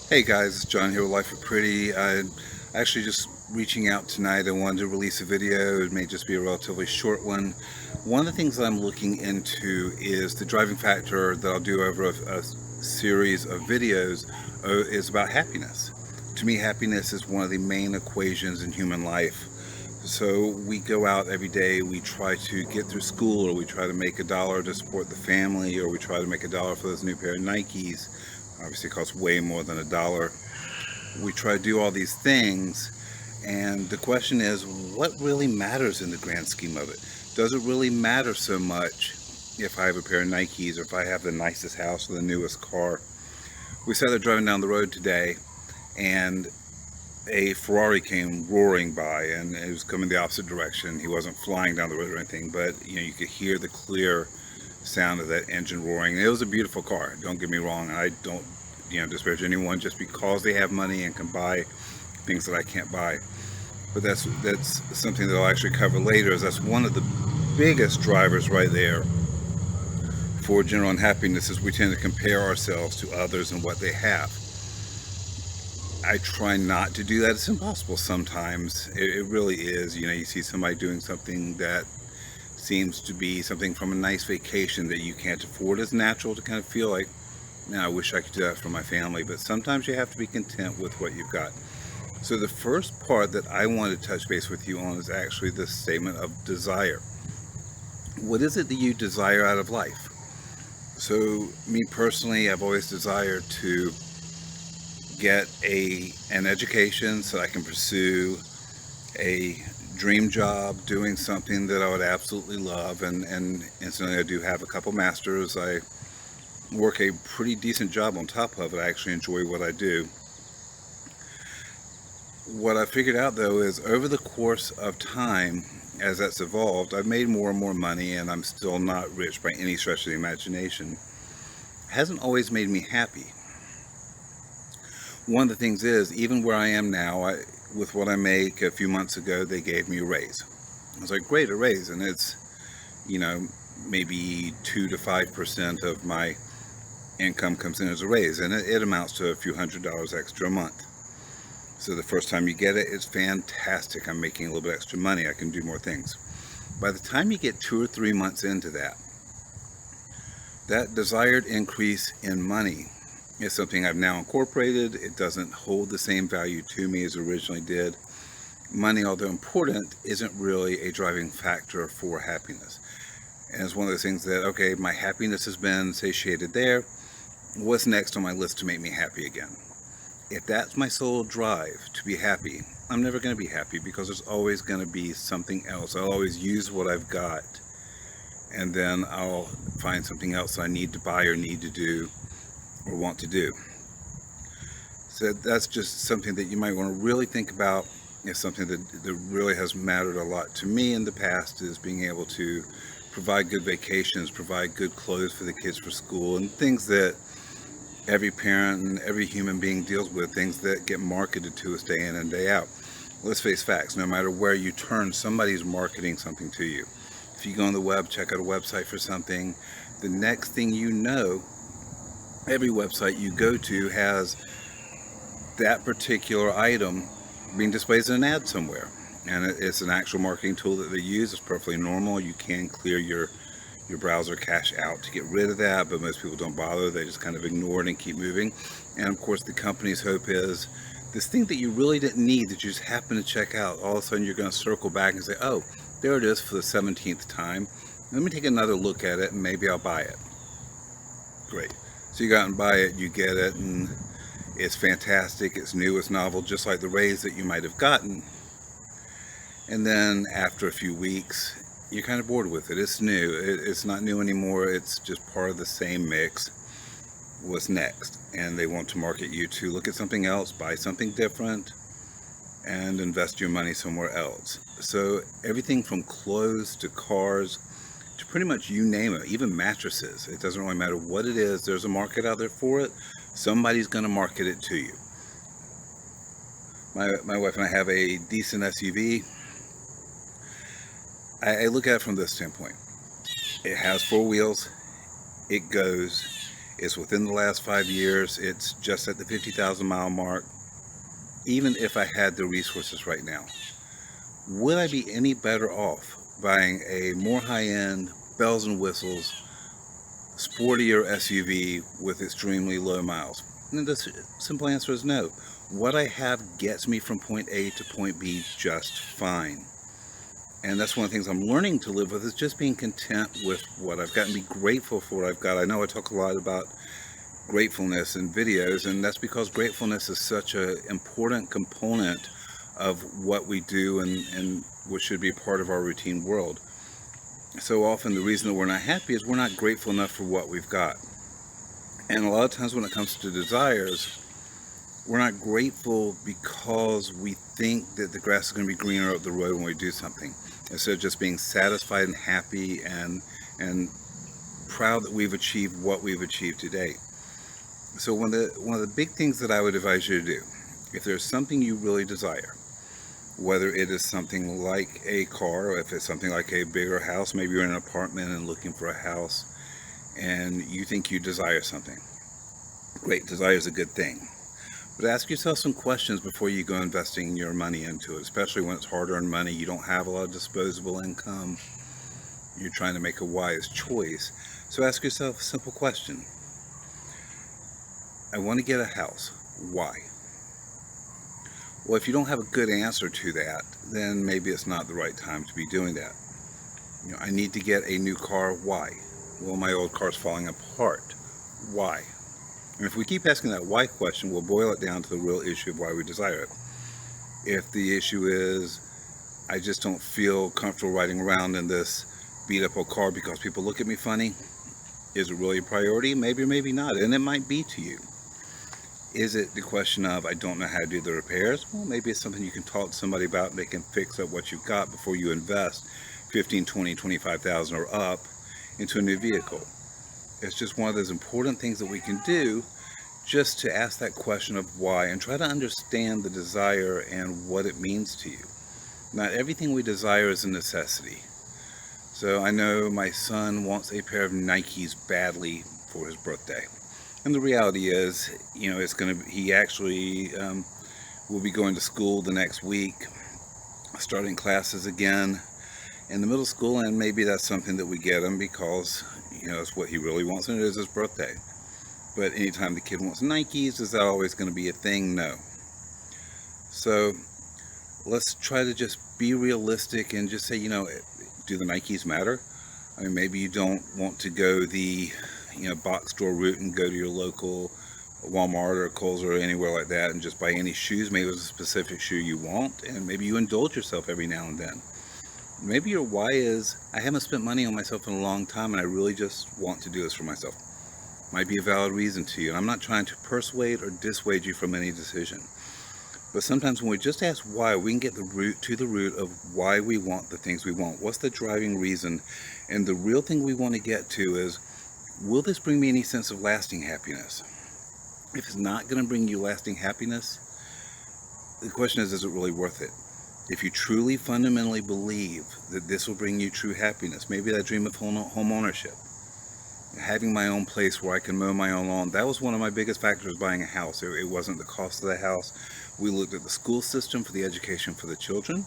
Hey guys, it's John here with Life of Pretty. I actually just reaching out tonight. I wanted to release a video. It may just be a relatively short one. One of the things that I'm looking into is the driving factor that I'll do over a series of videos is about happiness. To me, happiness is one of the main equations in human life. So we go out every day, we try to get through school, or we try to make a dollar to support the family, or we try to make a dollar for those new pair of Nikes. Obviously, it costs way more than a dollar. We try to do all these things, and the question is, what really matters in the grand scheme of it? Does it really matter so much if I have a pair of Nikes or if I have the nicest house or the newest car? We sat there driving down the road today, and a Ferrari came roaring by, and it was coming the opposite direction. He wasn't flying down the road or anything, but you could hear the clear sound of that engine roaring. It was a beautiful car. Don't get me wrong. I don't, disparage anyone just because they have money and can buy things that I can't buy. But that's something that I'll actually cover later. Is that's one of the biggest drivers right there for general unhappiness. Is we tend to compare ourselves to others and what they have. I try not to do that. It's impossible sometimes. It really is. You see somebody doing something that seems to be something from a nice vacation that you can't afford. It's natural to kind of feel like, man, I wish I could do that for my family. But sometimes you have to be content with what you've got. So the first part that I want to touch base with you on is actually the statement of desire. What is it that you desire out of life? So me personally, I've always desired to get an education so I can pursue a dream job doing something that I would absolutely love, and incidentally I do have a couple masters. I work a pretty decent job on top of it. I actually enjoy what I do. What I figured out though is over the course of time, as that's evolved, I've made more and more money, and I'm still not rich by any stretch of the imagination. It hasn't always made me happy. One of the things is, even where I am now, with what I make, a few months ago, they gave me a raise. I was like, great, a raise. And it's, you know, maybe 2 to 5% of my income comes in as a raise. And it amounts to a few $100s extra a month. So the first time you get it, it's fantastic. I'm making a little bit extra money. I can do more things. By the time you get 2 or 3 months into that desired increase in money is something I've now incorporated. It doesn't hold the same value to me as it originally did. Money, although important, isn't really a driving factor for happiness. And it's one of those things that, okay, my happiness has been satiated there. What's next on my list to make me happy again? If that's my sole drive to be happy, I'm never going to be happy because there's always going to be something else. I'll always use what I've got, and then I'll find something else I need to buy or need to do or want to do. So that's just something that you might want to really think about. It's something that really has mattered a lot to me in the past, is being able to provide good vacations, provide good clothes for the kids for school, and things that every parent and every human being deals with, things that get marketed to us day in and day out. Let's face facts, no matter where you turn, somebody's marketing something to you. If you go on the web, check out a website for something, the next thing you know, every website you go to has that particular item being displayed as an ad somewhere. And it's an actual marketing tool that they use. It's perfectly normal. You can clear your browser cache out to get rid of that, but most people don't bother. They just kind of ignore it and keep moving. And of course, the company's hope is this thing that you really didn't need, that you just happen to check out, all of a sudden you're going to circle back and say, oh, there it is for the 17th time. Let me take another look at it and maybe I'll buy it. Great. So you go out and buy it, you get it, and it's fantastic, it's new, it's novel, just like the raise that you might have gotten. And then after a few weeks, you're kind of bored with it. It's new. It's not new anymore. It's just part of the same mix. What's next? And they want to market you to look at something else, buy something different, and invest your money somewhere else. So everything from clothes to cars to pretty much you name it, even mattresses. It doesn't really matter what it is. There's a market out there for it. Somebody's going to market it to you. My wife and I have a decent SUV. I look at it from this standpoint. It has four wheels. It goes. It's within the last 5 years. It's just at the 50,000 mile mark. Even if I had the resources right now, would I be any better off buying a more high-end, bells and whistles, sportier SUV with extremely low miles? And the simple answer is no. What I have gets me from point A to point B just fine. And that's one of the things I'm learning to live with, is just being content with what I've got and be grateful for what I've got. I know I talk a lot about gratefulness in videos, and that's because gratefulness is such an important component of what we do and what should be part of our routine world. So often the reason that we're not happy is we're not grateful enough for what we've got. And a lot of times when it comes to desires, we're not grateful because we think that the grass is going to be greener up the road when we do something, instead of just being satisfied and happy and proud that we've achieved what we've achieved today. So one of the big things that I would advise you to do, if there's something you really desire, whether it is something like a car, or if it's something like a bigger house, maybe you're in an apartment and looking for a house and you think you desire something. Great, desire is a good thing. But ask yourself some questions before you go investing your money into it, especially when it's hard-earned money, you don't have a lot of disposable income, you're trying to make a wise choice. So ask yourself a simple question. I want to get a house. Why? Well, if you don't have a good answer to that, then maybe it's not the right time to be doing that. I need to get a new car. Why? Well, my old car's falling apart. Why? And if we keep asking that why question, we'll boil it down to the real issue of why we desire it. If the issue is, I just don't feel comfortable riding around in this beat up old car because people look at me funny, is it really a priority? Maybe or maybe not, and it might be to you. Is it the question of, I don't know how to do the repairs? Well, maybe it's something you can talk to somebody about and they can fix up what you've got before you invest 15, 20, 25,000 or up into a new vehicle. It's just one of those important things that we can do, just to ask that question of why and try to understand the desire and what it means to you. Not everything we desire is a necessity. So I know my son wants a pair of Nikes badly for his birthday. And the reality is, he actually will be going to school the next week, starting classes again in the middle school, and maybe that's something that we get him because, it's what he really wants and it is his birthday. But anytime the kid wants Nikes, is that always going to be a thing? No. So let's try to just be realistic and just say, do the Nikes matter? I mean, maybe you don't want to go the box store route and go to your local Walmart or Kohl's or anywhere like that and just buy any shoes. Maybe it's a specific shoe you want, and maybe you indulge yourself every now and then. Maybe your why is, I haven't spent money on myself in a long time and I really just want to do this for myself. Might be a valid reason to you, and I'm not trying to persuade or dissuade you from any decision. But sometimes when we just ask why, we can get the root of why we want the things we want. What's the driving reason? And the real thing we want to get to is, will this bring me any sense of lasting happiness? If it's not going to bring you lasting happiness, the question is it really worth it? If you truly fundamentally believe that this will bring you true happiness, maybe that dream of home ownership, having my own place where I can mow my own lawn, that was one of my biggest factors buying a house. It wasn't the cost of the house. We looked at the school system for the education for the children,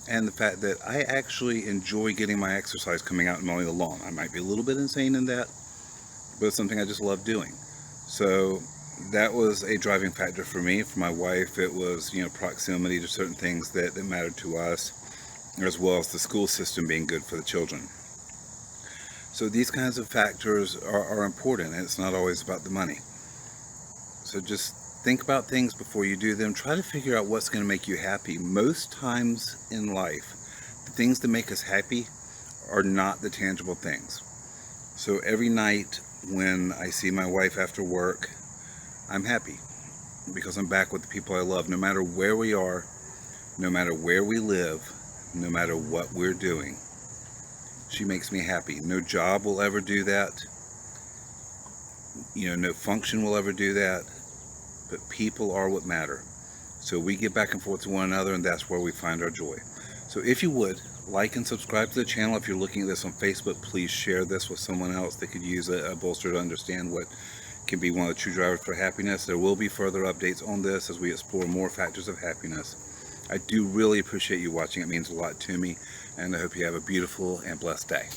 and the fact that I actually enjoy getting my exercise coming out and mowing the lawn. I might be a little bit insane in that, but it's something I just love doing. So that was a driving factor for me. For my wife, it was proximity to certain things that mattered to us, as well as the school system being good for the children. So these kinds of factors are important, and it's not always about the money. So just think about things before you do them. Try to figure out what's going to make you happy. Most times in life, the things that make us happy are not the tangible things. So every night when I see my wife after work, I'm happy because I'm back with the people I love, no matter where we are, no matter where we live, no matter what we're doing. She makes me happy. No job will ever do that. No function will ever do that. But people are what matter. So we get back and forth to one another, and that's where we find our joy. So if you would, Like and subscribe to the channel. If you're looking at this on Facebook, please share this with someone else that could use a bolster to understand what can be one of the true drivers for happiness. There will be further updates on this as we explore more factors of happiness. I do really appreciate you watching. It means a lot to me, and I hope you have a beautiful and blessed day.